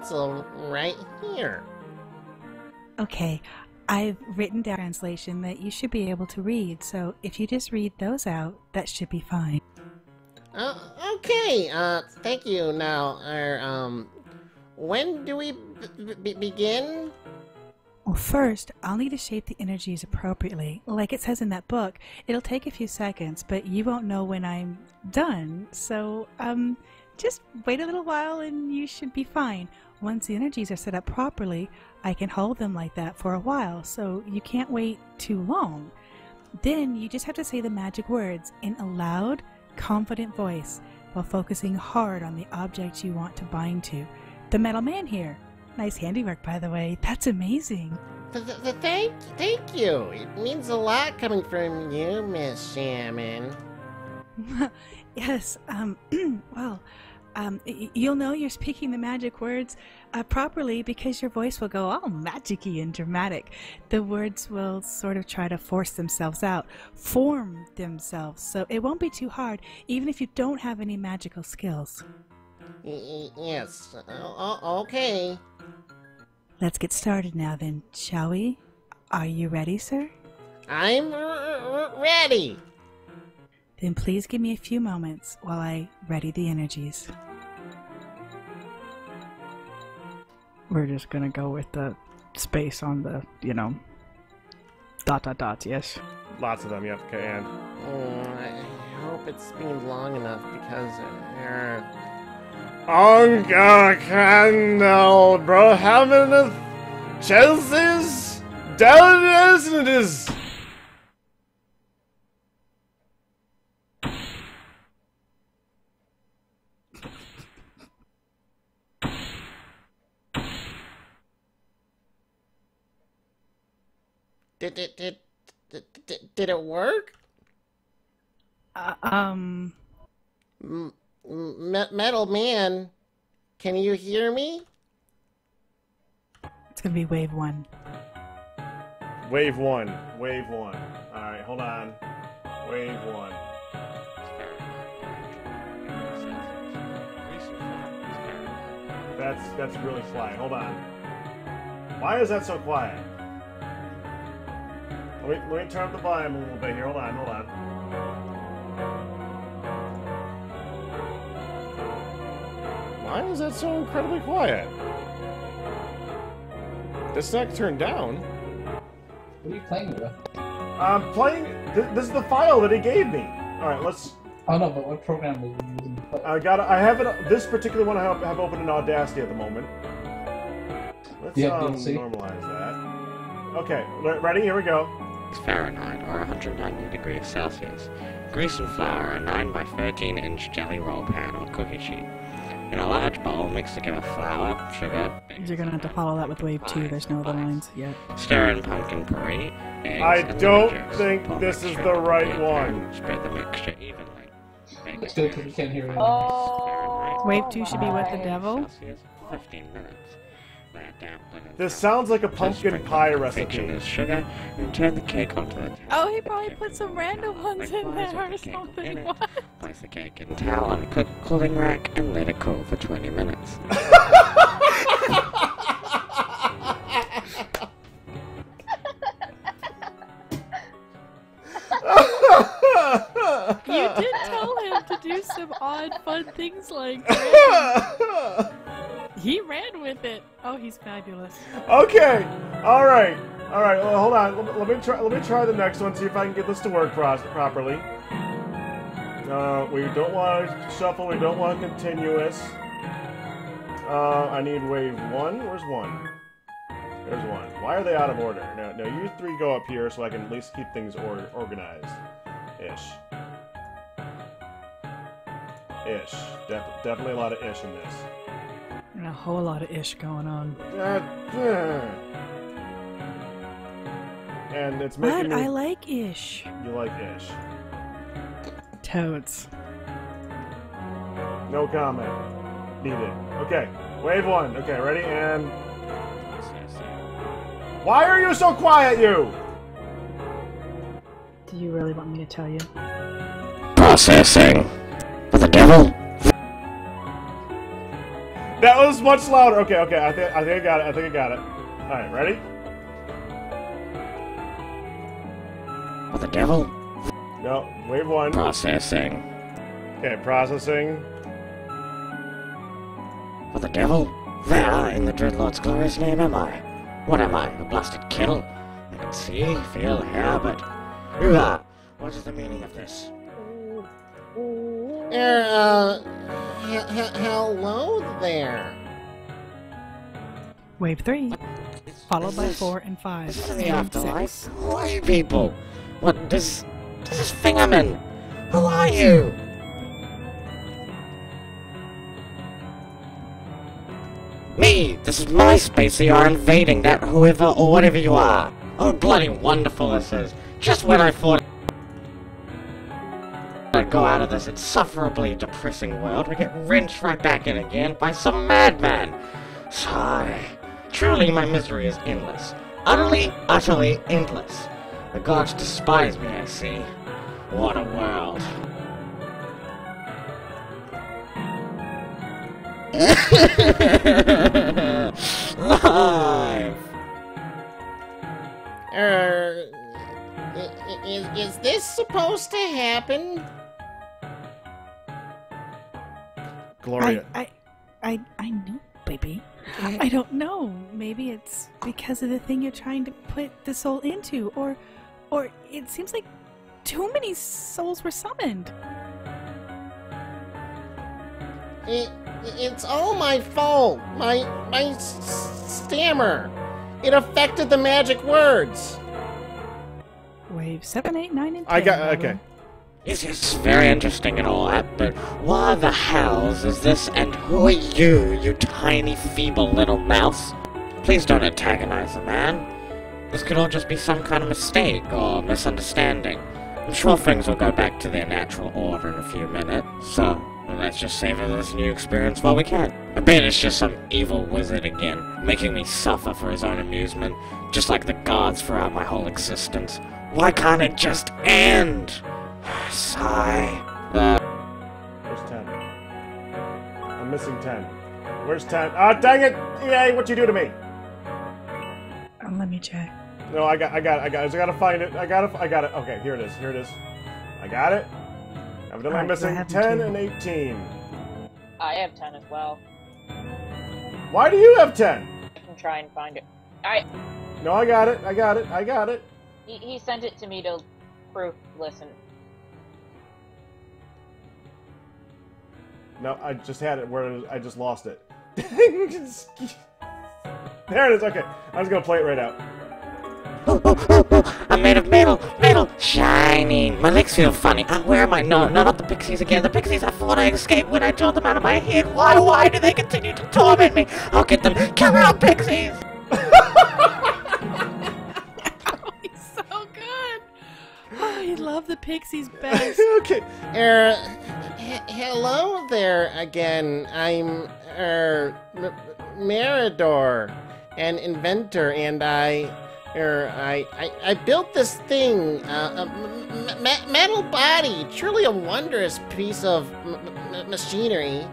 pencil right here. Okay, I've written down a translation that you should be able to read, so if you just read those out, that should be fine. Okay, thank you. Now, when do we begin? Well, first, I'll need to shape the energies appropriately. Like it says in that book, it'll take a few seconds, but you won't know when I'm done. So, just wait a little while and you should be fine. Once the energies are set up properly, I can hold them like that for a while, so you can't wait too long. Then you just have to say the magic words in a loud, confident voice while focusing hard on the object you want to bind to. The metal man here. Nice handiwork, by the way. That's amazing. Thank you. It means a lot coming from you, Miss Shaman. Yes, well, you'll know you're speaking the magic words properly because your voice will go all magic-y and dramatic. The words will sort of try to force themselves out, form themselves, so it won't be too hard, even if you don't have any magical skills. Yes, okay. Let's get started now then, shall we? Are you ready, sir? I'm ready. Then please give me a few moments while I ready the energies. We're just gonna go with the space on the, dots, yes? Lots of them, yep, okay, and... I hope it's been long enough because... Candle, bro, having a Chelsea's down as it is. Did it work? Metal Man, can you hear me? It's gonna be wave one. Wave one. Alright, hold on. Wave one. That's really sly. Hold on. Why is that so quiet? Let me turn up the volume a little bit here. Hold on. Why is that so incredibly quiet? This not turned down. What are you playing with? I'm playing... This is the file that he gave me. Alright, let's... Oh no, but what program are you using to play? I have it... This particular one I have open in Audacity at the moment. Let's normalize that. Okay, ready? Here we go. Fahrenheit, or 190 degrees Celsius. Grease and flour a 9 by 13 inch jelly roll pan or cookie sheet. In a large bowl, mix together flour, sugar... You're gonna have to follow that with wave 2, there's no other lines yet. Stir in pumpkin puree, eggs, I and don't lemon juice. think Pour this is mixture the right into a one. pan, spread the mixture evenly. Bake It's good because we can't hear it. Oh, Wave 2 should be with the devil. Celsius, 15 minutes. This sounds like a pumpkin pie recipe. As sugar, and turn the cake onto the table. Oh, he probably put some random ones in there or something. What? Place the cake in towel on a cooling rack and let it cool for 20 minutes. You did tell him to do some odd, fun things like that. He ran with it. Oh, he's fabulous. Okay. All right. Well, hold on. Let me try the next one. See if I can get this to work properly. We don't want shuffle. We don't want continuous. I need wave 1. Where's 1? There's 1. Why are they out of order? No, you 3 go up here so I can at least keep things organized. Ish. Definitely a lot of ish in this. And a whole lot of ish going on. And it's making But me... I like ish. You like ish. Toads. No comment. Needed. Okay. Wave 1. Okay, ready? And... Why are you so quiet, you? Do you really want me to tell you? Processing. For the devil? That was much louder. Okay, okay. I think I got it. I think I got it. All right, ready? What the devil? No, wave 1. Processing. Okay, processing. What the devil? Where in the Dreadlord's glorious name am I? What am I, a blasted kettle? I can see, feel, hear, but... What is the meaning of this? Hello there. Wave 3, followed by 4 and 5. This is the and afterlife? 6. Who are you people? What does this fingerman? Who are you? Me! This is my space, so you're invading that whoever or whatever you are. Oh, bloody wonderful this is. Just when I thought I'd go out of this insufferably depressing world, we get wrenched right back in again by some madman. Sigh. Truly my misery is endless. Utterly endless. The gods despise me, I see. What a world. Live! Is this supposed to happen? Gloria. I know, baby. I don't know. Maybe it's because of the thing you're trying to put the soul into, or it seems like too many souls were summoned. It's all my fault. My stammer. It affected the magic words. Wave 7, 8, 9, and 10. I got okay. It's very interesting and all that, but what the hells is this, and who are you, you tiny, feeble little mouse? Please don't antagonize the man. This could all just be some kind of mistake or misunderstanding. I'm sure things will go back to their natural order in a few minutes, so let's just savor this new experience while we can. I bet it's just some evil wizard again, making me suffer for his own amusement, just like the gods throughout my whole existence. Why can't it just end? Sigh. Where's 10? I'm missing 10. Where's 10? Ah, dang it! EA, what'd you do to me? Let me check. No, I got it. I just gotta find it. I got it. Okay, here it is. Here it is. I got it. Evidently I'm Alright, so I missing have 10 two. and 18. I have 10 as well. Why do you have 10? I can try and find it. No, I got it. I got it. I got it. He sent it to me to proof listen. No, I just had it where it is, I just lost it. There it is. Okay, I'm just gonna play it right out. I'm made of metal, shining. My legs feel funny. Where am I? No, not the pixies again. The pixies I thought I escaped when I tore them out of my head. Why do they continue to torment me? I'll get them. Come out, pixies! He's so good. Oh, I love the pixies best. Okay. Hello there again. I'm, Narrator, an inventor, and I built this thing, a metal body, truly a wondrous piece of machinery.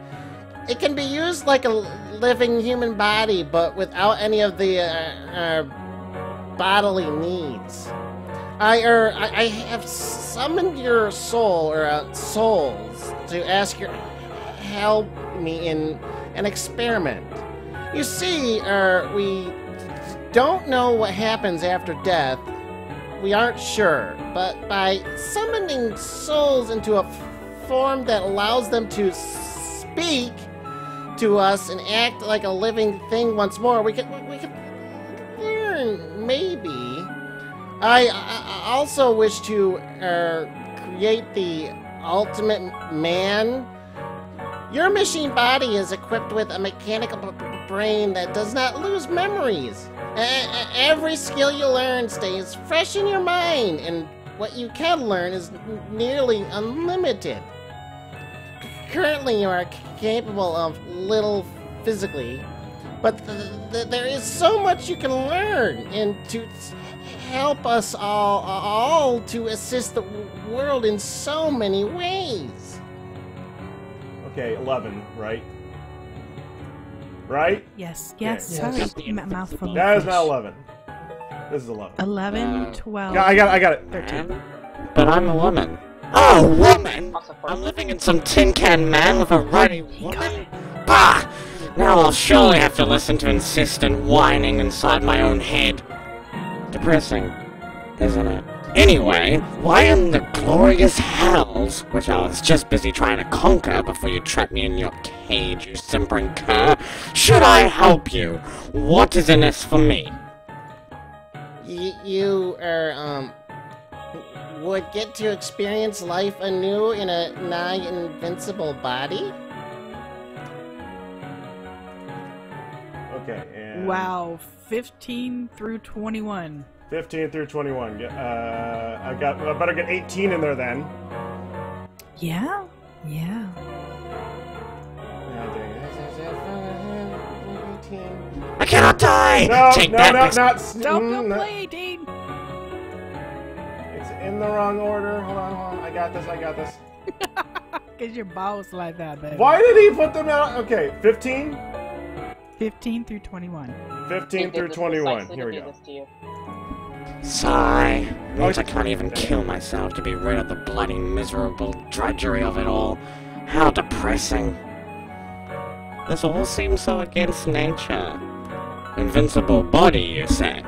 It can be used like a living human body, but without any of the bodily needs. I have summoned your soul, or souls, to ask your help me in an experiment. You see, we don't know what happens after death. We aren't sure, but by summoning souls into a form that allows them to speak to us and act like a living thing once more, we could learn, maybe. I also wish to create the ultimate man. Your machine body is equipped with a mechanical brain that does not lose memories. Every skill you learn stays fresh in your mind, and what you can learn is nearly unlimited. Currently, you are capable of little physically, but there is so much you can learn, and to help us all to assist the world in so many ways. Okay, 11, right? Right? Yes. Yeah. Sorry, Just the mouthful. That is of not fish. 11. This is 11. 11, 12. Yeah, I got it. 13. But I'm a woman. Oh, woman! Also for I'm living in some tin can man with a ruddy woman? Bah! Now I'll surely have to listen to insistent whining inside my own head. Depressing, isn't it? Anyway, why in the glorious hells, which I was just busy trying to conquer before you trapped me in your cage, you simpering cur, should I help you? What is in this for me? You would get to experience life anew in a nigh invincible body? Okay, and... Wow, 15 through 21. 15 through 21. I better get 18 in there then. Yeah? I cannot die! No, Take no, that, no, Mix- not... Don't no. play, Dean! It's in the wrong order. Hold on. I got this. Because your boss like that, baby. Why did he put them out? Okay, 15? 15 through 21. 15 through 21. Here we go. Sigh. Means I can't even kill myself to be rid of the bloody miserable drudgery of it all. How depressing. This all seems so against nature. Invincible body, you say?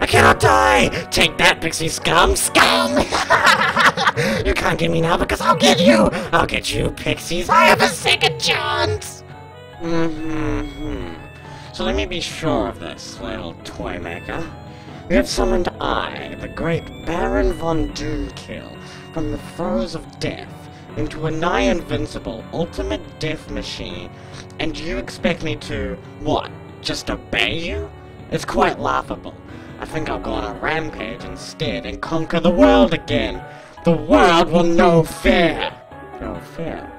I cannot die! Take that, pixie scum! Scum! You can't get me now because I'll get you! I'll get you, pixies! I have a second chance! So let me be sure of this, little toy maker. We have summoned I, the great Baron von Doomkill, from the throes of death, into a nigh-invincible, ultimate death machine, and you expect me to, what, just obey you? It's quite laughable. I think I'll go on a rampage instead and conquer the world again. The world will know fear. No fear.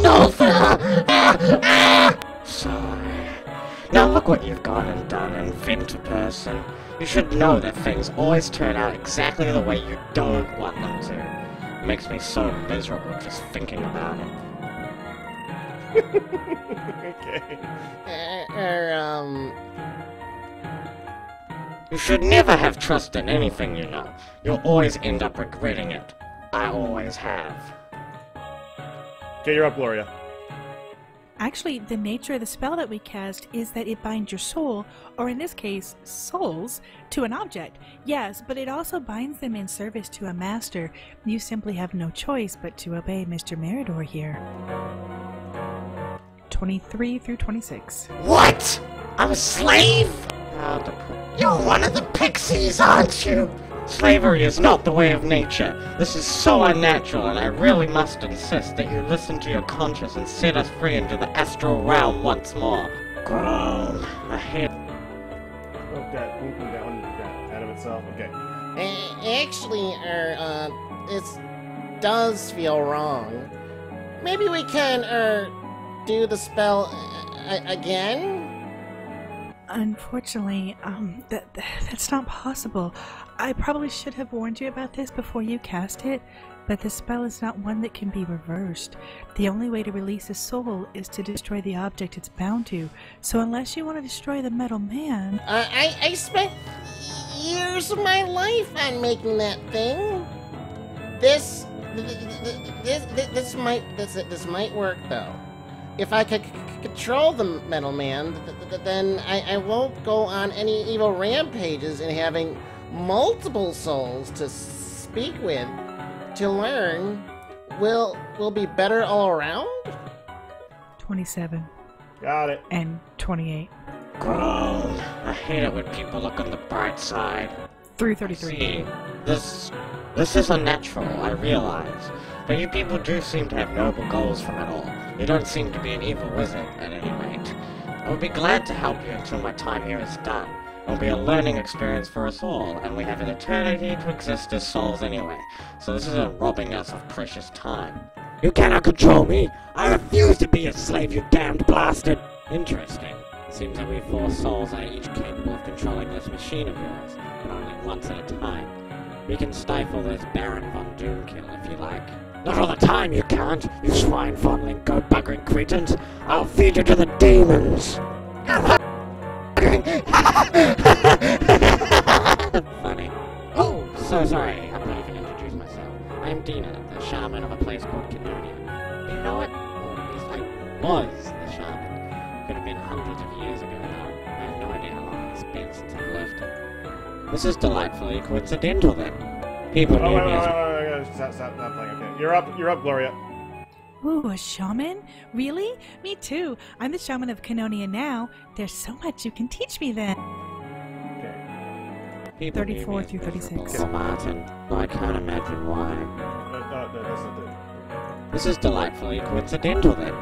No fear! Sigh. Now look what you've gone and done, inventor person. You should know that things always turn out exactly the way you don't want them to. It makes me so miserable just thinking about it. Okay. You should never have trust in anything you know. You'll always end up regretting it. I always have. Okay, you're up, Gloria. Actually, the nature of the spell that we cast is that it binds your soul, or in this case, souls, to an object. Yes, but it also binds them in service to a master. You simply have no choice but to obey Mr. Narrator here. 23 through 26. What? I'm a slave? You're one of the pixies, aren't you? Slavery is not the way of nature. This is so unnatural, and I really must insist that you listen to your conscience and set us free into the astral realm once more. Groan. I hate... Oh, that one got out of itself. Okay. Actually, this does feel wrong. Maybe we can, do the spell again? Unfortunately, that's not possible. I probably should have warned you about this before you cast it, but the spell is not one that can be reversed. The only way to release a soul is to destroy the object it's bound to, so unless you want to destroy the metal man... I spent years of my life on making that thing. This might work, though. If I could control the metal man, then I won't go on any evil rampages and having multiple souls to speak with to learn will be better all around. 27. Got it. And 28. Groan. I hate it when people look on the bright side. Through 33. See, this is unnatural, I realize. But you people do seem to have noble goals from it all. You don't seem to be an evil wizard, at any rate. I would be glad to help you until my time here is done. It will be a learning experience for us all, and we have an eternity to exist as souls anyway, so this isn't robbing us of precious time. You cannot control me! I refuse to be a slave, you damned bastard! Interesting. Seems that we 4 souls are each capable of controlling this machine of yours, but only once at a time. We can stifle this Baron von Doomkill if you like. Not all the time you can't, you swine-fondling, goat-buggering cretins! I'll feed you to the demons! Funny. Oh, so sorry. I'm not even introduced myself. I'm Dina, the shaman of a place called Canonia. You know what? Or at least I was the shaman. Could have been hundreds of years ago now. I have no idea how long it's been since I've left it. This is delightfully coincidental then. People knew me as... Stop playing. Okay, you're up, Gloria. Ooh, a shaman? Really? Me too. I'm the shaman of Canonia now. There's so much you can teach me then. Okay. People 34 knew me through as 36. miserable Martin, though I can't imagine why. That's not it. This is delightfully coincidental then.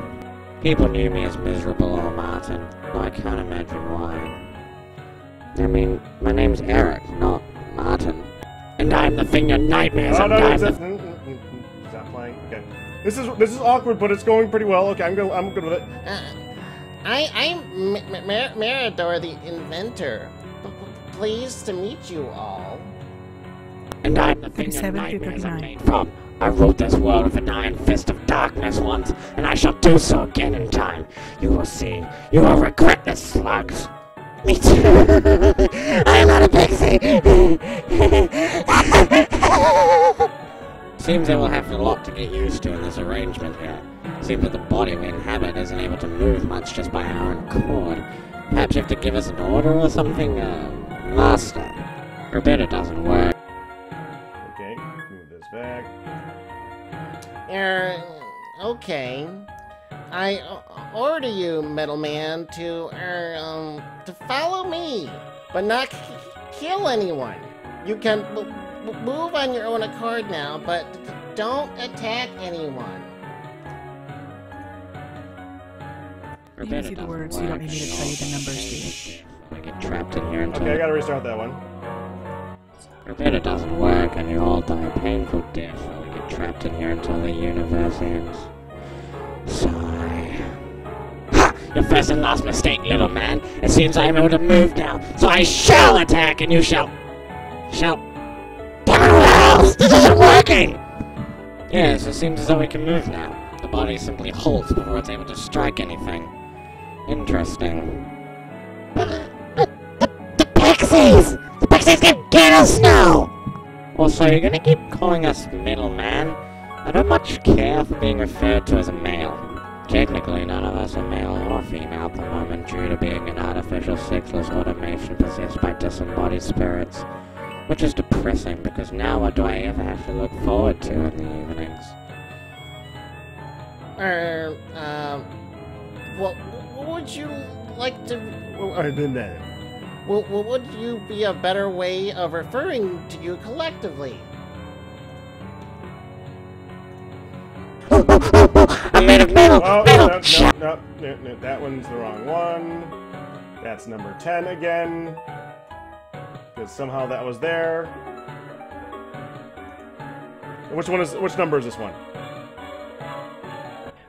People knew me as miserable old Martin, though I can't imagine why. I mean, my name's Eric, not Martin. And I'm the thing your nightmares Oh, no, I'm stop playing. Okay. This is awkward, but it's going pretty well. Okay, I'm good with it. I'm Narrator, the inventor. Pleased to meet you all. And I'm the thing your 37 through nightmares are 39. made from. I ruled this world with an iron fist of darkness once, and I shall do so again in time. You will see. You will regret this, slugs. Me too. I am not a pixie. Seems I will have a lot to get used to in this arrangement here. Seems that the body we inhabit isn't able to move much just by our own accord. Perhaps you have to give us an order or something, master. Or bet it doesn't work. Okay, move this back. Okay. I order you, middleman, to follow me, but not kill anyone. You can move on your own accord now, but don't attack anyone. You can see the words, so you don't need me to tell you the numbers, do you? I get trapped in here until... Okay, I gotta restart that one. I bet it doesn't work and you all die a painful death while we get trapped in here until the universe ends. Sigh. Ha! Your first and last mistake, little man. It seems I am able to move now, so I shall attack and you shall... Damn it, this isn't working! Yes, it seems as though we can move now. The body simply halts before it's able to strike anything. Interesting. The pixies! The pixies can get us now! Also, you're gonna keep calling us middleman? I don't much care for being referred to as a male. Technically, none of us are male or female at the moment due to being an artificial sexless automation possessed by disembodied spirits. Which is depressing, because now what do I ever have to look forward to in the evenings? What would you like to... Would you be a better way of referring to you collectively? I'm made of metal! Oh, metal! no, that one's the wrong one. That's number 10 again. Because somehow that was there. Which number is this one?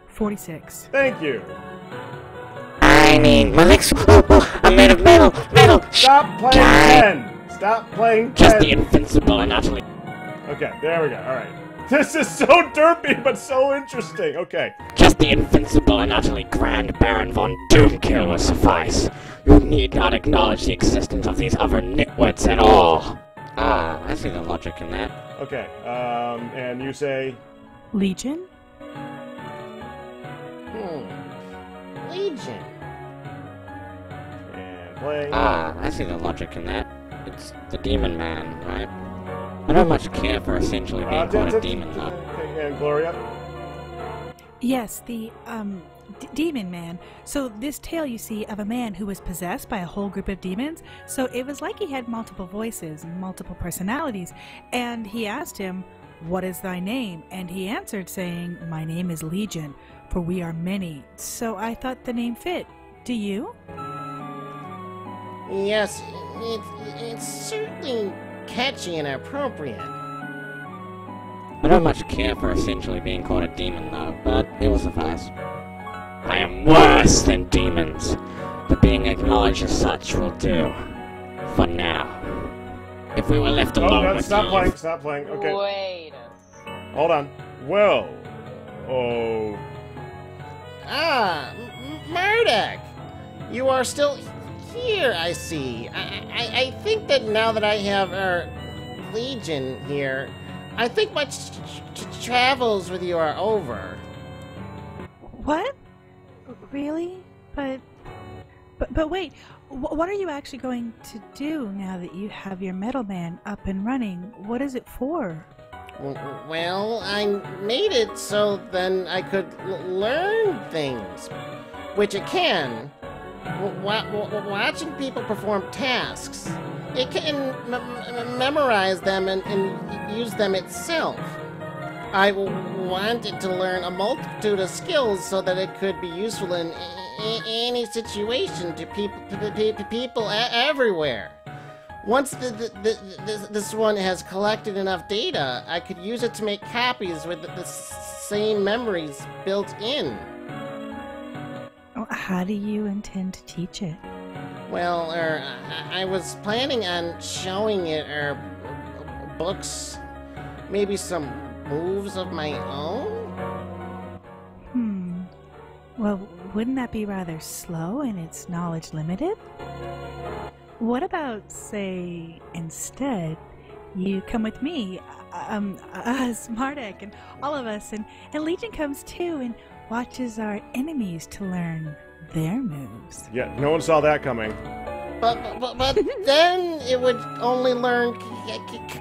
46. Thank you. I mean, my legs... I'm made of metal! Metal! Stop playing 10! Stop playing 10! Just the invincible and utterly... Okay, there we go, alright. This is so derpy, but so interesting. Okay. Just the invincible and utterly grand Baron von Doomkill will suffice. You need not acknowledge the existence of these other nitwits at all. Ah, I see the logic in that. Okay, and you say... Legion? Legion. And play. Ah, I see the logic in that. It's the demon man, right? I don't much care for essentially being called a demon, though. Okay, and Gloria? Yes, the, demon man. So this tale, you see, of a man who was possessed by a whole group of demons. So it was like he had multiple voices and multiple personalities. And he asked him, "What is thy name?" And he answered saying, "My name is Legion, for we are many." So I thought the name fit. Do you? Yes, it's certainly catchy and appropriate. I don't much care for essentially being called a demon, though, but it will suffice. I am worse than demons, but being acknowledged as such will do. For now. If we were left alone with stop Eve... playing, okay. Wait a second. Hold on. Well. Oh. Mardek! You are still here, I see. I think that now that I have Legion here, I think my travels with you are over. What? Really? But wait, what are you actually going to do now that you have your metal man up and running? What is it for? Well, I made it so then I could learn things, which it can. Watching people perform tasks, it can memorize them and use them itself. I wanted to learn a multitude of skills so that it could be useful in any situation to people everywhere. Once this one has collected enough data, I could use it to make copies with the same memories built in. How do you intend to teach it? Well, I was planning on showing it books, maybe some moves of my own? Well, wouldn't that be rather slow and its knowledge limited? What about, say, instead, you come with me, us, Mardek, and all of us, and Legion comes too and watches our enemies to learn their moves. Yeah, no one saw that coming. But then it would only learn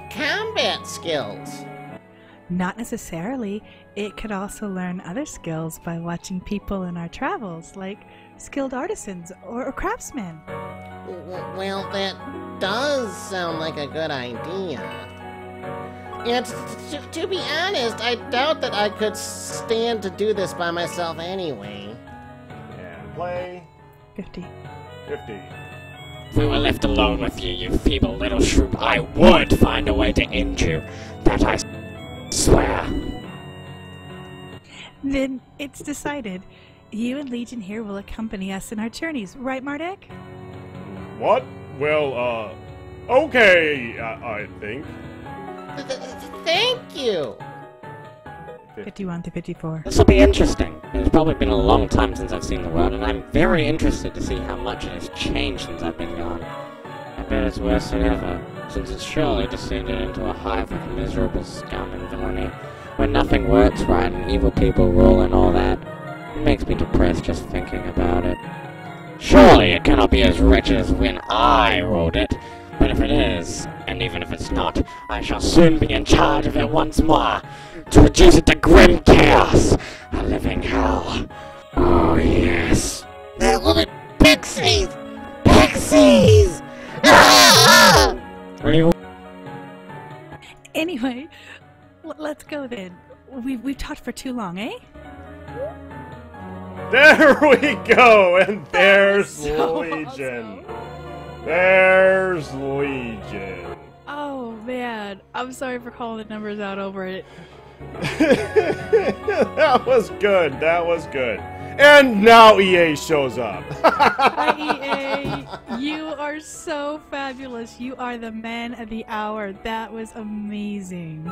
combat skills. Not necessarily. It could also learn other skills by watching people in our travels, like skilled artisans or craftsmen. Well, that does sound like a good idea. And to be honest, I doubt that I could stand to do this by myself anyway. And play. 50. 50. If we were left alone with you, you feeble little shrew, I would find a way to end you. That I swear. Then it's decided. You and Legion here will accompany us in our journeys, right, Mardek? What? Well, okay, I think. Thank you! 51 to 54. This will be interesting. It's probably been a long time since I've seen the world, and I'm very interested to see how much it has changed since I've been gone. I bet it's worse than ever, since it's surely descended into a hive of miserable scum and villainy, where nothing works right and evil people rule and all that. It makes me depressed just thinking about it. Surely it cannot be as wretched as when I ruled it, but if it is, and even if it's not, I shall soon be in charge of it once more, to reduce it to grim chaos, a living hell. Oh yes. That woman, pixies! Pixies! Ah! Anyway, let's go then. We've talked for too long, eh? There we go, and there's So Legion. awesome. There's Legion. Oh man, I'm sorry for calling the numbers out over it. That was good. That was good. And now EA shows up. Hi EA, you are so fabulous. You are the man of the hour. That was amazing.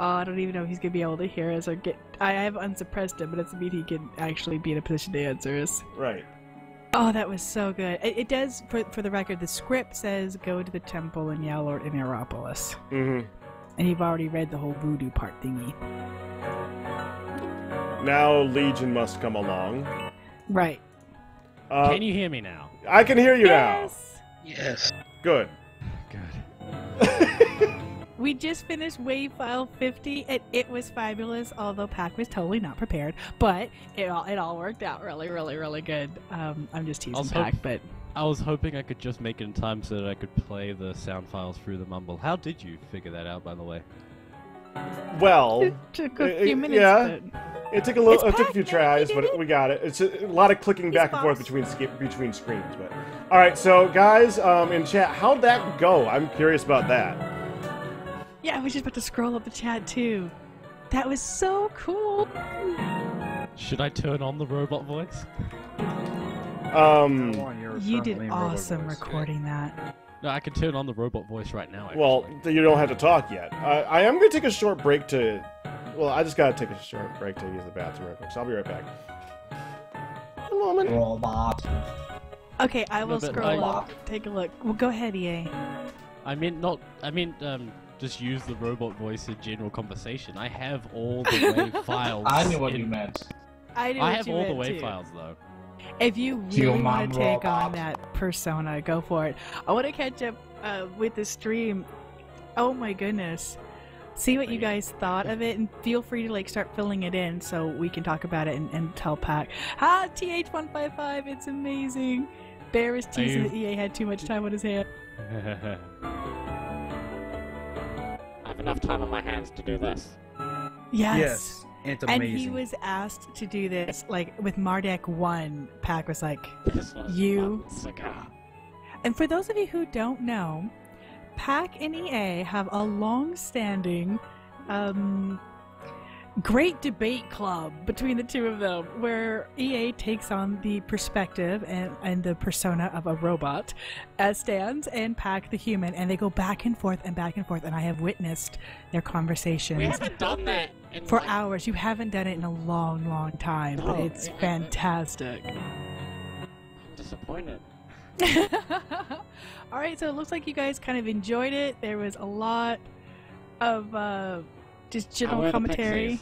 Oh, I don't even know if he's gonna be able to hear us or get. I have unsuppressed him, but it doesn't mean he can actually be in a position to answer us. Right. Oh, that was so good. It does, for the record, the script says go to the temple and yell Lord in Aeropolis. Mm-hmm. And you've already read the whole voodoo part thingy. Now Legion must come along. Right. Can you hear me now? I can hear you Yes! Yes. now. Good. Good. We just finished Wave File 50, and it was fabulous, although Pac was totally not prepared. But it all worked out really, really, really good. I'm just teasing Pac, but... I was hoping I could just make it in time so that I could play the sound files through the mumble. How did you figure that out, by the way? Well, It took a few minutes, yeah. but... It took a little. It's It took a few Pac, tries, we but did it. we got it. It's a lot of clicking back and forth boss. between screens. But all right, so guys, in chat, how'd that go? I'm curious about that. Yeah, I was just about to scroll up the chat, too. That was so cool! Should I turn on the robot voice? You did awesome recording that. No, I can turn on the robot voice right now. Actually. Well, you don't have to talk yet. I am going to take a short break to... Well, I just got to take a short break to use the bathroom real quick, so I'll be right back. moment? Robot. Okay, I will No, but scroll I- up. Take a look. Well, go ahead, EA. I mean, not. I mean, just use the robot voice in general conversation. I have all the WAV files. I knew what in- you meant. I have all the WAV files though. If you really Human want to take on robot. that persona, go for it. I want to catch up with the stream. Oh my goodness. See what you guys thought of it, and feel free to like start filling it in so we can talk about it and tell Pac. TH155, it's amazing. Bear is teasing that EA had too much time on his hand. I have enough time on my hands to do this. Yes. It's And amazing. he was asked to do this, like with Mardek 1, Pac was like, This was You- Mardek Saga. and for those of you who don't know, Pac and EA have a long-standing, great debate club between the two of them, where EA takes on the perspective and the persona of a robot as stands, and Pac the human, and they go back and forth, and I have witnessed their conversations We haven't done that in for like, hours. You haven't done it in a long, long time, but No. it's fantastic. I'm disappointed. All right, so it looks like you guys kind of enjoyed it. There was a lot of just How general were the commentary.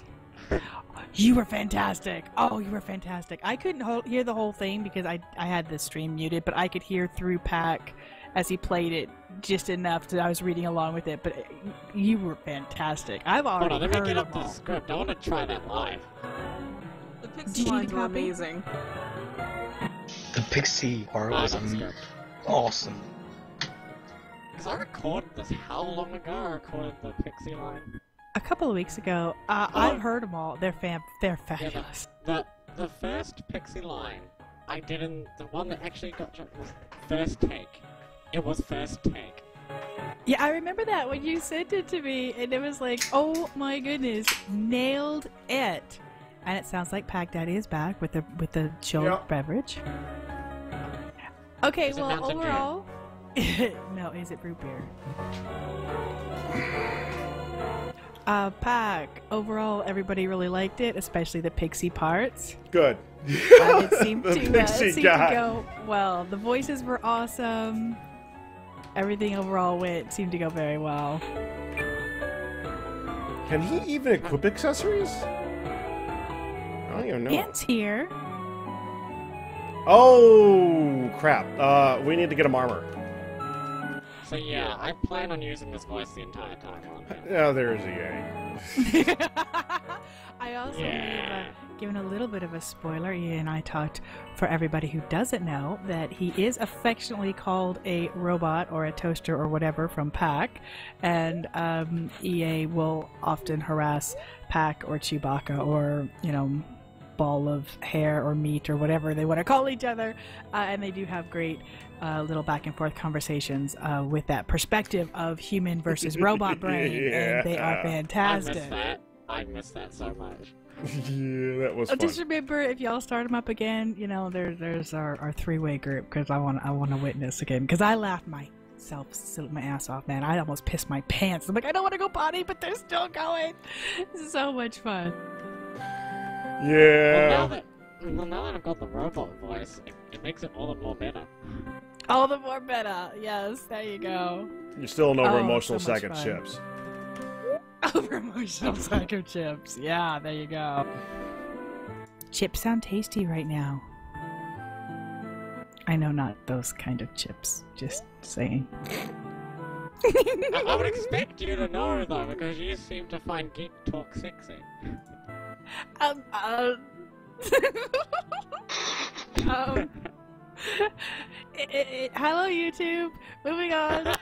pixies? You were fantastic. Oh, you were fantastic. I couldn't hear the whole thing because I had the stream muted, but I could hear through Pac as he played it just enough that I was reading along with it. But you were fantastic. I've Hold already on, let me heard get up them the all. script. I want to try that live. The Did pixie you need lines a were copy? amazing. The pixie part Live was on the script. awesome. Because I recorded this how long ago I recorded the pixie line? A couple of weeks ago, I've heard them all. They're fabulous. The first pixie line, I didn't... The one that actually got jumped was first take. It was first take. Yeah, I remember that when you sent it to me, and it was like, oh my goodness, nailed it. And it sounds like Pac Daddy is back with the chilled Yep. beverage. Okay, Is it well, Mountain Dew? overall, no, is it root beer? Pac, overall, everybody really liked it, especially the pixie parts. Good. It seemed The to pixie seemed guy. to go well. The voices were awesome. Everything overall seemed to go very well. Can he even equip accessories? I don't even know. Ant's here. Oh, crap. We need to get him armor. So yeah, I plan on using this voice the entire time. Oh, there's EA. I also Yeah. given a little bit of a spoiler. EA and I talked, for everybody who doesn't know, that he is affectionately called a robot or a toaster or whatever from Pac, and EA will often harass Pac or Chewbacca or, you know, ball of hair or meat or whatever they want to call each other, and they do have great little back and forth conversations with that perspective of human versus robot brain, and they are fantastic. I miss that so much. Yeah, that was fun. Just remember, if y'all start them up again, you know, there's our three-way group, because I want to witness again, because I laughed myself my ass off, man. I almost pissed my pants. I'm like, I don't want to go potty, but they're still going. So much fun. Yeah. Well, now that I've got the robot voice, it makes it all the more better. All the more better. Yes, there you go. You're still an over emotional so much sack of fun. chips. Over emotional sack of chips. Yeah, there you go. Chips sound tasty right now. I know, not those kind of chips. Just saying. I would expect you to know, though, because you seem to find geek talk sexy. Hello, YouTube. Moving on.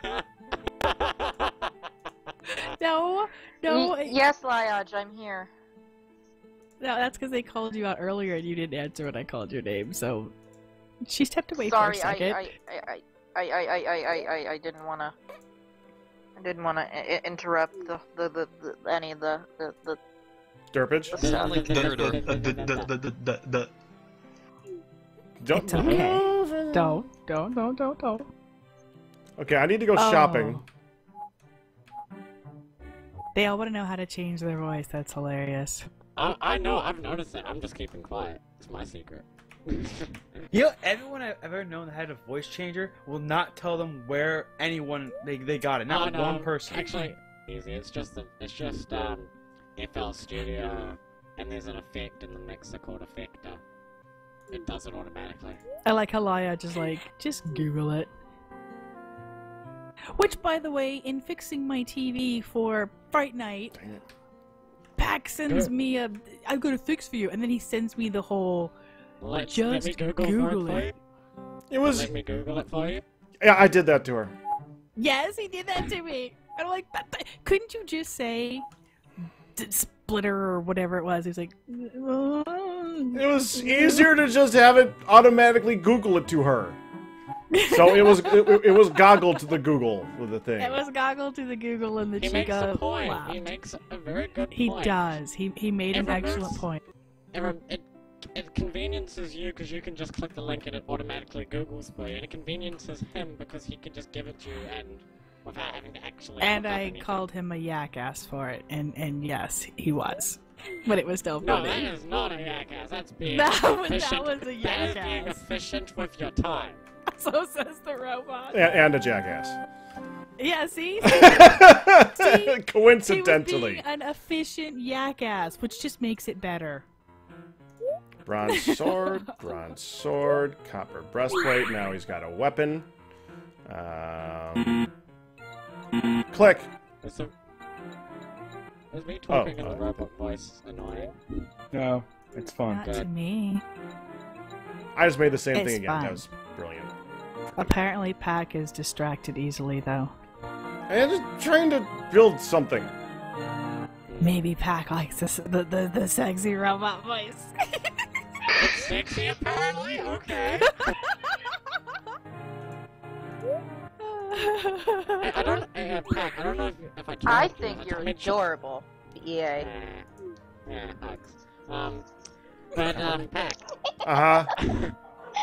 No. Yes, Liage, I'm here. No, that's because they called you out earlier and you didn't answer when I called your name. So she stepped away Sorry, for a second. I didn't wanna. I didn't wanna interrupt any of the Derpage? It's okay. Don't. Okay, I need to go Oh. shopping. They all want to know how to change their voice. That's hilarious. I know, I've noticed it. I'm just keeping quiet. It's my secret. You know, everyone I've ever known that had a voice changer will not tell them where anyone they got it. Not one person. Actually, easy. It's just FL Studio, and there's an effect in the mixer called Effector. It does it automatically. I like how Laya just Google it. Which, by the way, in fixing my TV for Fright Night, Pac sends me a, I've got a fix for you, and then he sends me the whole, Let just me Google it. It was. Let me Google it for you. Yeah, I did that to her. Yes, he did that to me. I'm like, but couldn't you just say splitter or whatever it was? He was like, It was easier to just have it automatically Google it to her. So it was goggle to the Google with the thing. It was goggle to the Google, and the He chick makes a point. laughed. He makes a very good He point. does. He made an excellent point. It conveniences you because you can just click the link and it automatically Googles for you. And it conveniences him because he can just give it to you and without having to actually. And look up I anything. called him a yak ass for it, and yes, he was. But it was still No, funny. that is not a jackass. That's being That was efficient. a That is being jackass. efficient with your time. So says the robot. And a jackass. Yeah, see? Coincidentally. He was being an efficient yak ass, which just makes it better. Bronze sword, copper breastplate. Now he's got a weapon. Click. Is me talking in the robot voice annoying? No, it's fun. Not to me. I just made the same It's thing again. fun. That was brilliant. Apparently, Pac is distracted easily, though. I'm just trying to build something. Maybe Pac likes the sexy robot voice. It's sexy, apparently? Okay. I don't know if I told I you. think you're mentioned- adorable, EA. Yeah, thanks. Pac.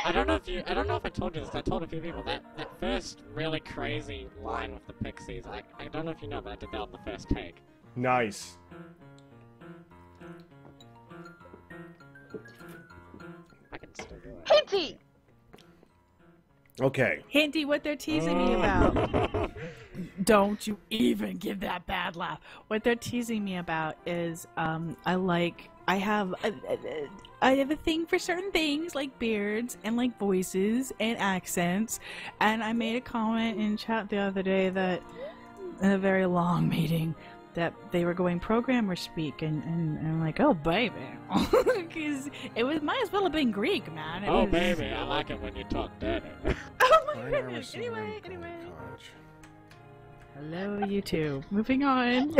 I don't know if I told you this. I told a few people that first really crazy line with the pixies. I don't know if you know, but I did that on the first take. Nice. I can still do it. Hinty! Okay. Hinty, what they're teasing me about. Don't you even give that bad laugh. What they're teasing me about is, I have a thing for certain things like beards and like voices and accents, and I made a comment in chat the other day that in a very long meeting that they were going programmer speak, and I'm like, oh baby, because it was might as well have been Greek, man. Oh baby, I like it when you talk dirty. Oh my goodness. Anyway. Hello, YouTube. Moving on.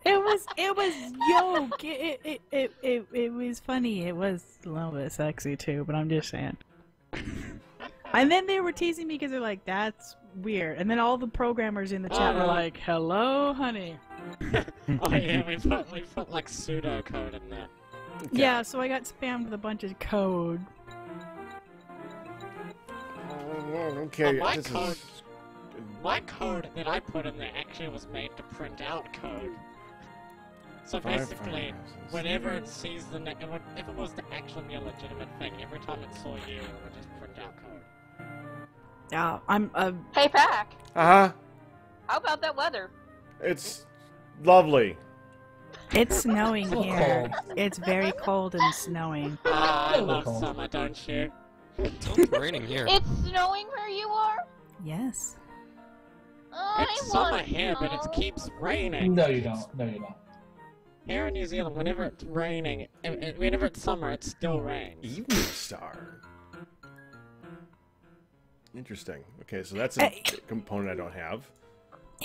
It was yoke. It was funny. It was a little bit sexy too, but I'm just saying. And then they were teasing me because they're like, "That's weird." And then all the programmers in the chat were like, "Hello, honey." Oh yeah, we put like pseudocode in there. Yeah, so I got spammed with a bunch of code. Okay. My code that I put in there actually was made to print out code. So basically, whenever it sees the if it was to actually be a legitimate thing, every time it saw you, it would just print out code. Yeah, I'm Hey, Pac! How about that weather? It's lovely. It's snowing here. It's very cold and snowing. I love summer, don't you? It's raining here. It's snowing where you are? Yes. It's summer here, but it keeps raining. No, you don't. No, you don't. Here in New Zealand, whenever it's raining, whenever it's summer, it still rains. Evening Star. Interesting. Okay, so that's a component I don't have.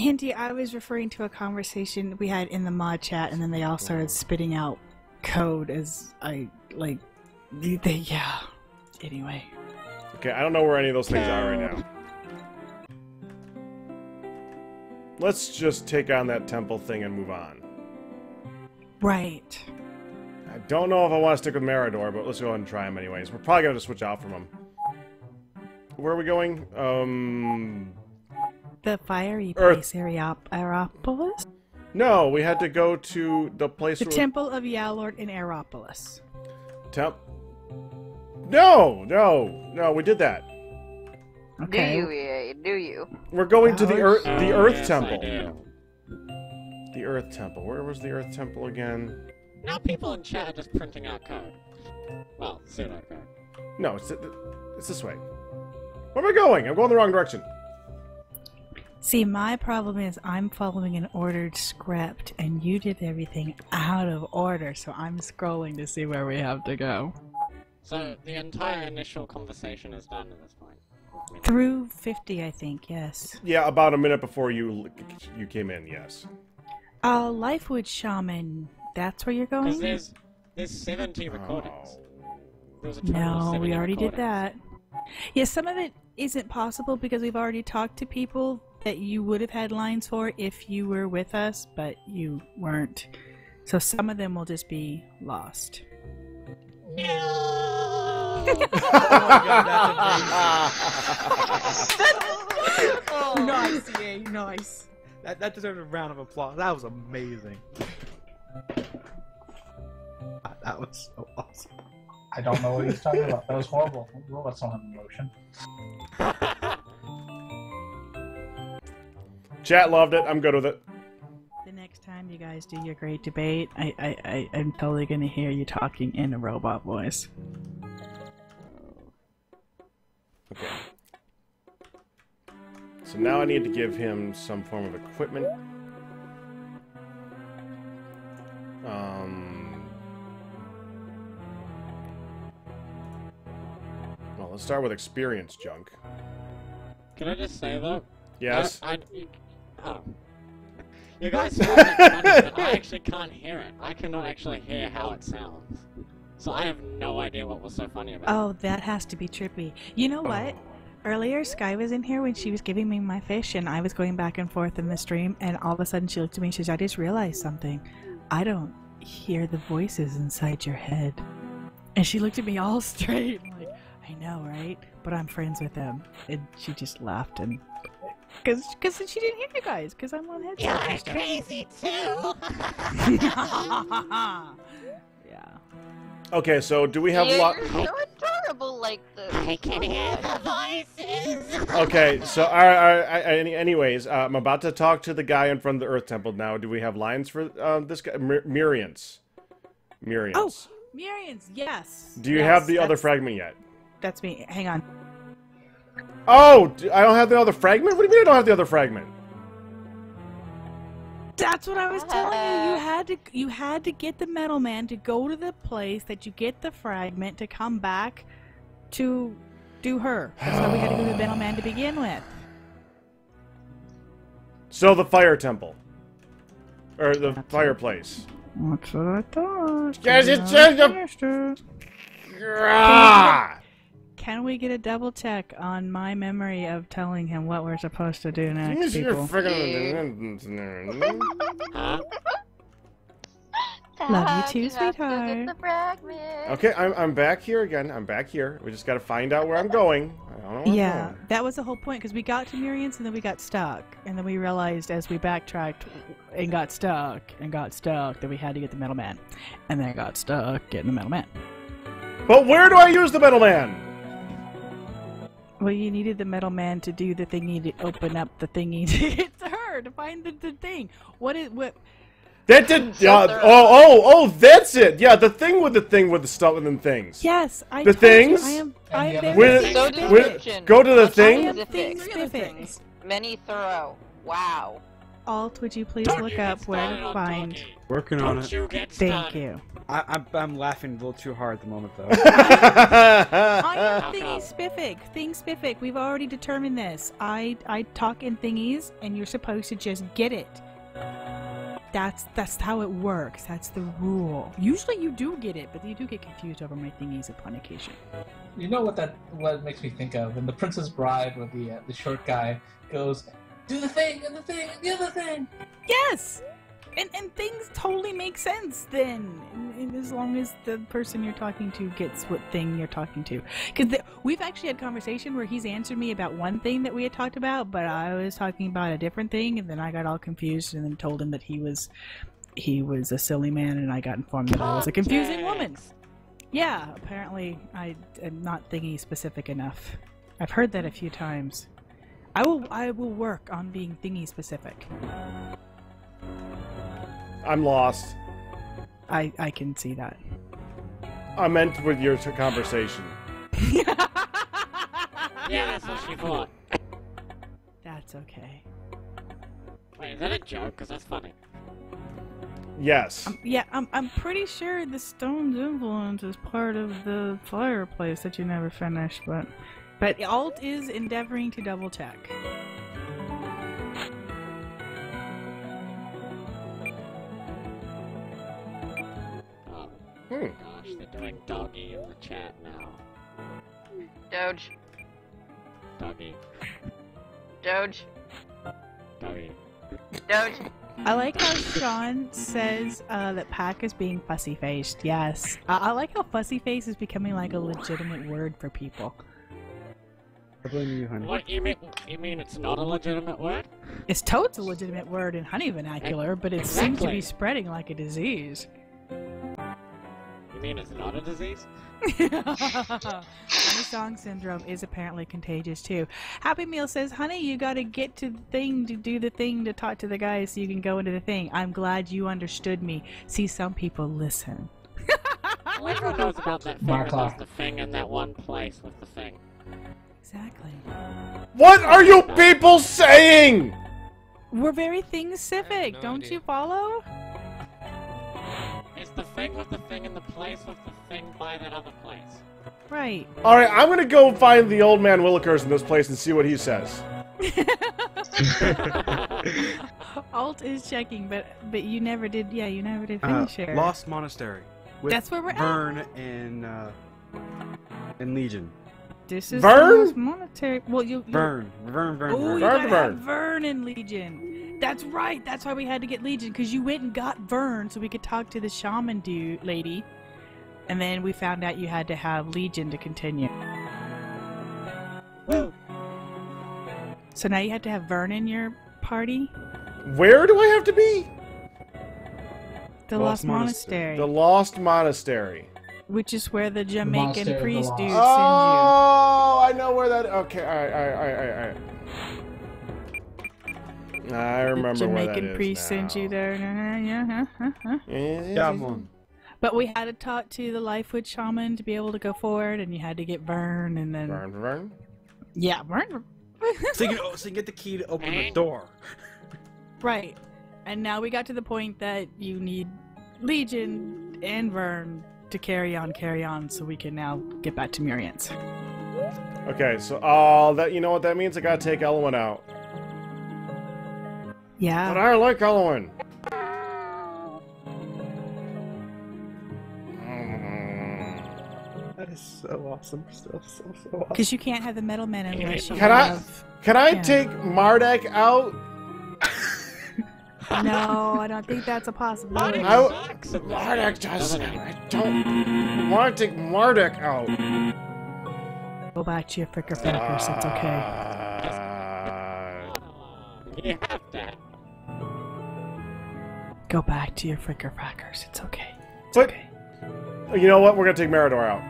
Andy, I was referring to a conversation we had in the mod chat, and then they all started spitting out code as yeah. Anyway. Okay, I don't know where any of those things are right now. Let's just take on that temple thing and move on. Right. I don't know if I want to stick with Narrator, but let's go ahead and try him anyways. We're probably going to switch out from him. Where are we going? The fiery Earth. place, Aeropolis? No, we had to go to the place The where... Temple of Yalord in Aeropolis. No, we did that. Okay. Do you, EA? Do you? We're going to the Earth yes, Temple. I do. The Earth Temple. Where was the Earth Temple again? Now people in chat are just printing out code. Well, pseudocode. No, it's this way. Where am I going? I'm going the wrong direction. See, my problem is I'm following an ordered script, and you did everything out of order, so I'm scrolling to see where we have to go. So the entire initial conversation is done at this point. Through 50, I think, yes. Yeah, about a minute before you came in, yes. Lifewood Shaman, that's where you're going? Because there's 70 recordings. There's a total of No, 70 we already did recordings. that. Yeah, some of it isn't possible because we've already talked to people that you would have had lines for if you were with us, but you weren't. So some of them will just be lost. Oh my god, that's amazing. Nice, EA, nice. That deserves a round of applause. That was amazing. That was so awesome. I don't know what he's talking about. That was horrible. Robots don't have emotion. Chat loved it. I'm good with it. The next time you guys do your great debate, I'm totally gonna hear you talking in a robot voice. Okay. So now I need to give him some form of equipment. Well, let's start with experience junk. Can I just say though? Yes. You guys sound like funny, but I actually can't hear it. I cannot actually hear how it sounds. So I have no idea what was so funny about it. Oh, that has to be trippy. You know what? Earlier, Sky was in here when she was giving me my fish, and I was going back and forth in the stream, and all of a sudden she looked at me and she says, I just realized something. I don't hear the voices inside your head. And she looked at me all straight. I'm like, I know, right? But I'm friends with them. And she just laughed and... Because she didn't hear you guys, because I'm on headset. You're crazy too! Yeah. Okay, so do we have You're lot? so adorable like this. I can hear the voices! Okay, so anyways, I'm about to talk to the guy in front of the Earth Temple now. Do we have lines for this guy? Mirians. Oh, Mirians, yes. Do you Yes, have the other that's- fragment yet? That's me. Hang on. Oh, I don't have the other fragment? What do you mean I don't have the other fragment? That's what I was telling you. You had to get the metal man to go to the place that you get the fragment to come back to do her. That's why we had to go to the metal man to begin with. So the fire temple. Or the fireplace. That's what I thought. Guys, it's just Can we get a double check on my memory of telling him what we're supposed to do next, people? Love you too, sweetheart. Okay, I'm back here again. I'm back here. We just gotta find out where I'm going. I don't know where I'm Yeah, going. that was the whole point, because we got to Mirian's and then we got stuck. And then we realized as we backtracked and got stuck that we had to get the metal man. And then I got stuck getting the metal man. But where do I use the metal man? Well, you needed the metal man to do the thingy to open up the thingy to get to her, to find the thing. What? That did. Oh, that's it. Yeah, the thing with the stuff and then things. Yes, I the told you, things. I am Go to the thing. Things. Many thorough. Wow. Alt, would you please look up where to find? Working on it. Thank you. I'm laughing a little too hard at the moment, though. I am thingy-spific. Thing-spific. We've already determined this. I talk in thingies, and you're supposed to just get it. That's how it works. That's the rule. Usually you do get it, but you do get confused over my thingies upon occasion. You know what makes me think of? In The Princess Bride, where the short guy goes, do the thing, and the thing, and the other thing. Yes! And things totally make sense then, and as long as the person you're talking to gets what thing you're talking to. Because we've actually had conversation where he's answered me about one thing that we had talked about, but I was talking about a different thing, and then I got all confused and then told him that he was a silly man, and I got informed that I was a confusing woman. Yeah, apparently I am not thingy specific enough. I've heard that a few times. I will work on being thingy specific. I'm lost. I can see that. I meant with your conversation. Yeah, that's what she thought. That's okay. Wait, is that a joke? Because that's funny. Yes. I'm pretty sure the stone's influence is part of the fireplace that you never finished, but Alt is endeavoring to double check. Oh, gosh, they're doing doggy in the chat now. Doge. Doggy. Doge. Doggy. Doge. I like how Sean says that Pack is being fussy-faced. Yes. I like how fussy-face is becoming like a legitimate word for people. I blame you, honey. What, you mean it's not a legitimate word? It's totes a legitimate word in honey vernacular, but it seems to be spreading like a disease. You mean it's not a disease? Honey Song Syndrome is apparently contagious too. Happy Meal says, honey, you gotta get to the thing to do the thing to talk to the guy so you can go into the thing. I'm glad you understood me. See, some people listen. Well, everyone knows about that thing. There's the thing in that one place with the thing. Exactly. What are you people saying? We're very thing-specific, don't you follow? It's the thing with the thing in the place with the thing by that other place. Right. Alright, I'm gonna go find the old man Willikers in this place and see what he says. Alt is checking, but you never did. Yeah, you never did finish it. Lost Monastery. With That's where we're Vern at. and Legion. This is Vern? the most monetary. Well, Vern. Oh, you gotta have Vern and Legion. That's right. That's why we had to get Legion, because you went and got Vern so we could talk to the shaman dude lady, and then we found out you had to have Legion to continue. Woo. So now you have to have Vern in your party. Where do I have to be? The Lost Monastery. The Lost Monastery. Which is where the Jamaican priest dude sends you. Oh, I know where that. Okay, I remember where that is. Jamaican priest sends you there. Yeah, man. But we had to talk to the Lifewood shaman to be able to go forward, and you had to get Vern, and then Vern. Yeah, Vern. So you can get the key to open the door. Right. And now we got to the point that you need Legion and Vern to carry on, so we can now get back to Murians. Okay, so that, you know what that means? I gotta take Elwyn out. Yeah. But I like Elwyn. That is so awesome. So awesome. Because you can't have the metal men unless you Can I take Mardek out? No, I don't think that's a possibility. Mardek doesn't. I don't want to take Mardek out. Go back to your fricker frackers, it's okay. You have that. Go back to your fricker frackers, it's okay. Okay. You know what? We're gonna take Narrator out.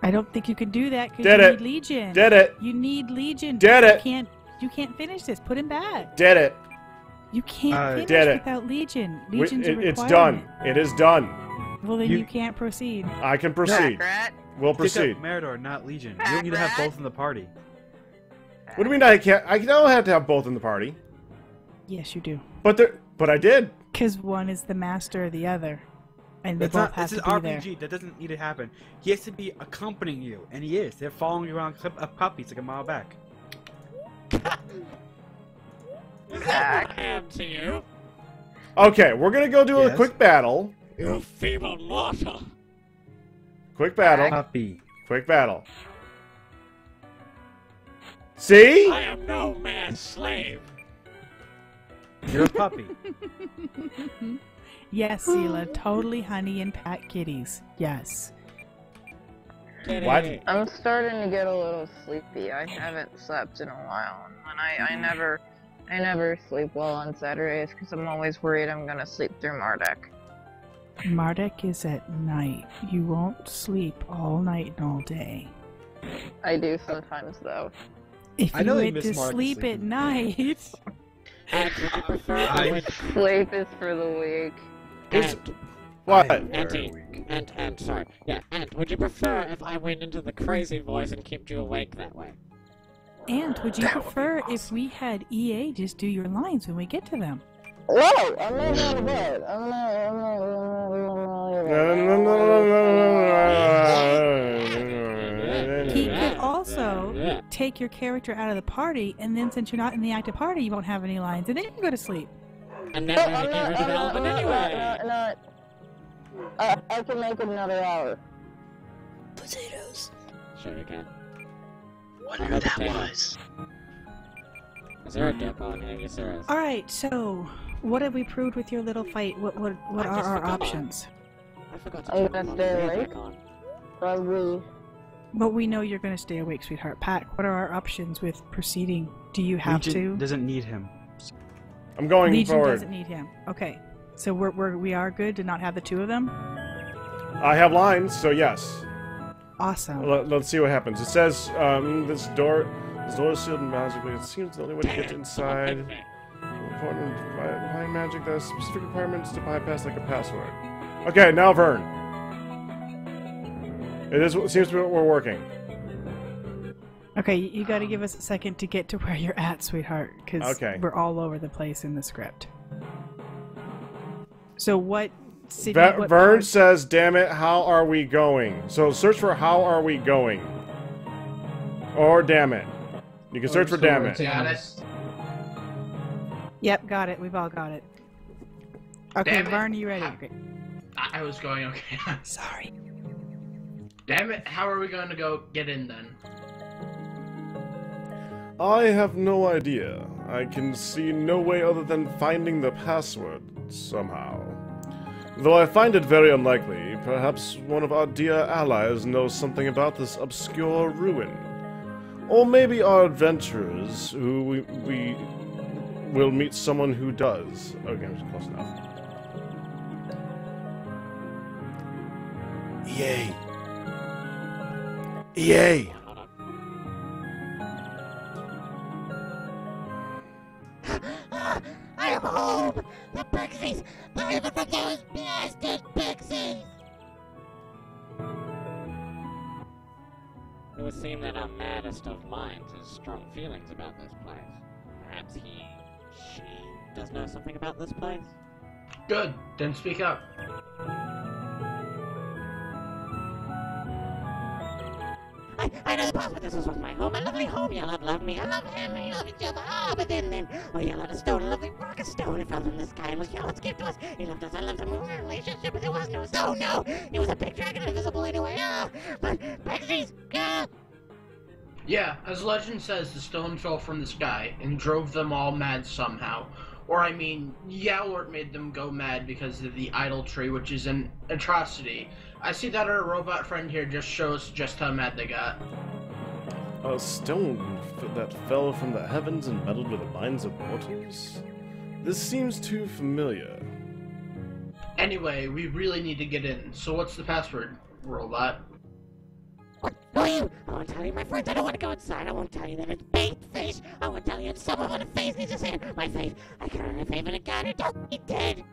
I don't think you can do that because Did you it. need Legion. Did it. You need Legion. Did it. You can't finish this. Put him back. Did it. You can't finish did it. without Legion. Legion's a requirement. It's done. It is done. Well, then you can't proceed. I can proceed. We'll proceed. Narrator, not Legion. You don't need to have both in the party. What do you mean I can't? I don't have to have both in the party. Yes, you do. But I did. Because one is the master of the other. And they both have to be RPG. there. That doesn't need to happen. He has to be accompanying you, and he is. They're following you around puppies like a mile back. Is that what I am to you? Okay, we're gonna go do a quick battle. You feeble mortal. Quick battle. Puppy. Quick battle. See? I am no man's slave. You're a puppy. Yes, Sela. Totally honey and pat kitties. Yes. What? I'm starting to get a little sleepy. I haven't slept in a while, and I never sleep well on Saturdays because I'm always worried I'm gonna sleep through Mardek. Mardek is at night. You won't sleep all night and all day. I do sometimes, though. If I you know they went miss to Mardek sleep at sleeping. night... And would you prefer Sleep is for the weak. and, What? and sorry, yeah, and would you prefer if I went into the crazy voice and kept you awake that way? And would you prefer if we had EA just do your lines when we get to them? No, I'm not going to bed. He could also take your character out of the party, and then since you're not in the active party, you won't have any lines, and then you can go to sleep. And then we're gonna get development anyway. I can make it another hour. Potatoes. Sure you can. Whatever that was. Is there a dip on here? Yes, there is. Alright, so what have we proved with your little fight? What are our options? I forgot to Are you turn gonna the stay music awake? on. Probably. But we know you're going to stay awake, sweetheart. Pat, what are our options with proceeding? Do you have Legion to? doesn't need him. I'm going Legion forward. doesn't need him. Okay. So we are good to not have the two of them? I have lines, so yes. Awesome. Let's see what happens. It says, this door is sealed magically. It seems the only way to get inside. Important behind magic that has specific requirements to bypass like a password. Okay, now Vern. It seems to be what we're working. Okay, you got to give us a second to get to where you're at, sweetheart, because we're all over the place in the script. So what city... Vern says, damn it, how are we going? So search for how are we going. Or damn it. You can search for damn it. Yep, got it. We've all got it. Okay, Damn it. Vern, you ready? Okay. I was going okay. Sorry. Damn it, how are we going to go get in then? I have no idea. I can see no way other than finding the password somehow. Though I find it very unlikely, perhaps one of our dear allies knows something about this obscure ruin. Or maybe our adventurers, who we will meet someone who does. Okay, I'm close enough. EA. EA! I am home! The pixies! Deliver from those blasted pixies! It would seem that our maddest of minds has strong feelings about this place. Perhaps she does know something about this place? Good, then speak up. I know the password. This was my home. My lovely home. Y'all have loved me. I love him. We love each other. Oh, but then, y'all had a stone, a lovely rock of stone. It fell from the sky and was y'all's gift to us. He loved us. I loved him. We were in a relationship, but there was no stone. No, he was a big dragon, invisible anyway. Oh, but pixies, God. Yeah, as legend says, the stone fell from the sky and drove them all mad somehow. Or, I mean, Yowlert made them go mad because of the idol tree, which is an atrocity. I see that our robot friend here just shows just how mad they got. A stone that fell from the heavens and meddled with the minds of mortals? This seems too familiar. Anyway, we really need to get in. So what's the password, robot? What? Who are you? I won't tell you, my friends. I don't want to go inside. I won't tell you that it's baked fish. I won't tell you it's someone with a face needs his hand. My faith. I can't have faith in a god who don't be dead.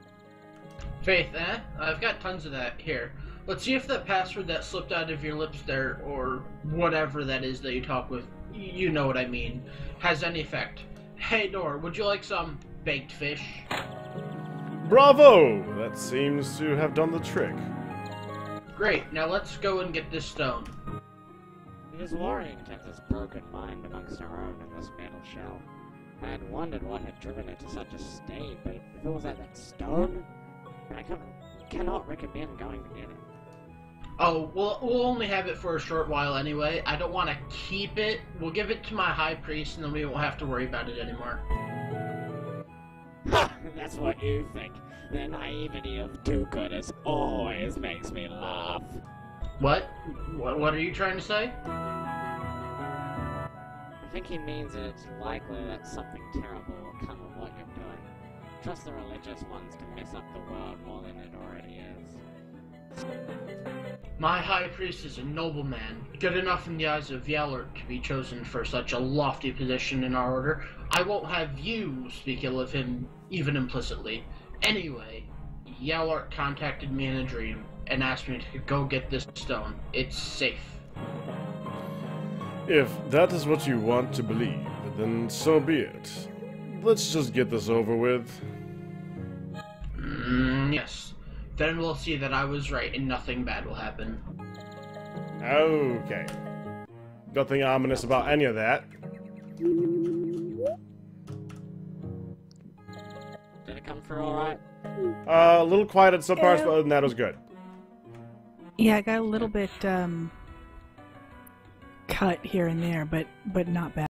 Faith, eh? I've got tons of that. Here. Let's see if that password that slipped out of your lips there, or whatever that is that you talk with, you know what I mean, has any effect. Hey, Door, would you like some baked fish? Bravo! That seems to have done the trick. Great, now let's go and get this stone. It is worrying to have this broken mind amongst our own in this metal shell. I had wondered what had driven it to such a state, but if it was that stone, I cannot recommend going to get it. Oh, we'll only have it for a short while anyway. I don't want to keep it. We'll give it to my high priest, and then we won't have to worry about it anymore. Ha! That's what you think. The naivety of do-gooders always makes me laugh. What? What are you trying to say? I think he means that it's likely that something terrible will come of what you're doing. Trust the religious ones can mix up the world more than it already is. My high priest is a nobleman, good enough in the eyes of Yellert to be chosen for such a lofty position in our order. I won't have you speak ill of him, even implicitly. Anyway, Yellert contacted me in a dream and asked me to go get this stone. It's safe. If that is what you want to believe, then so be it. Let's just get this over with. Yes. Then we'll see that I was right and nothing bad will happen. Okay. Nothing ominous about any of that. Did it come through alright? A little quiet at some parts, but other than that, it was good. Yeah, I got a little bit cut here and there, but not bad.